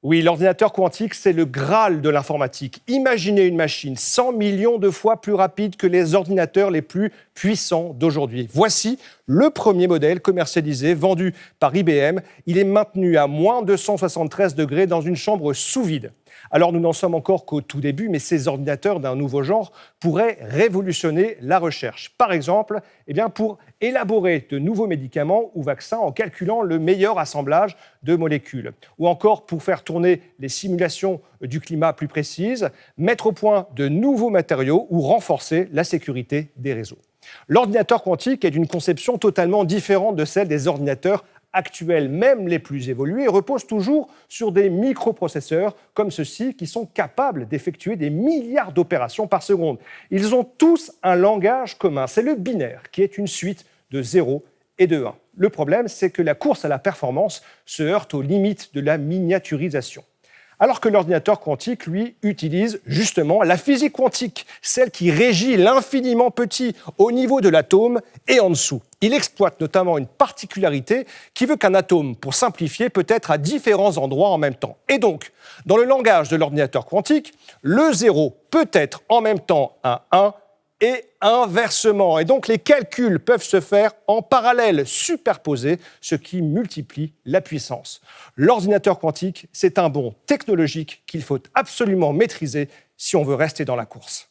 Oui, l'ordinateur quantique, c'est le Graal de l'informatique. Imaginez une machine 100 millions de fois plus rapide que les ordinateurs les plus puissants d'aujourd'hui. Voici le premier modèle commercialisé, vendu par IBM. Il est maintenu à moins 273 degrés dans une chambre sous vide. Alors nous n'en sommes encore qu'au tout début, mais ces ordinateurs d'un nouveau genre pourraient révolutionner la recherche. Par exemple, pour élaborer de nouveaux médicaments ou vaccins en calculant le meilleur assemblage de molécules. Ou encore pour faire tourner les simulations du climat plus précises, mettre au point de nouveaux matériaux ou renforcer la sécurité des réseaux. L'ordinateur quantique est d'une conception totalement différente de celle des ordinateurs actuels, même les plus évolués, reposent toujours sur des microprocesseurs comme ceux-ci qui sont capables d'effectuer des milliards d'opérations par seconde. Ils ont tous un langage commun, c'est le binaire, qui est une suite de 0 et de 1. Le problème, c'est que la course à la performance se heurte aux limites de la miniaturisation. Alors que l'ordinateur quantique, lui, utilise justement la physique quantique, celle qui régit l'infiniment petit au niveau de l'atome et en dessous. Il exploite notamment une particularité qui veut qu'un atome, pour simplifier, peut être à différents endroits en même temps. Et donc, dans le langage de l'ordinateur quantique, le 0 peut être en même temps un 1 et inversement. Et donc, les calculs peuvent se faire en parallèle, superposés, ce qui multiplie la puissance. L'ordinateur quantique, c'est un bond technologique qu'il faut absolument maîtriser si on veut rester dans la course.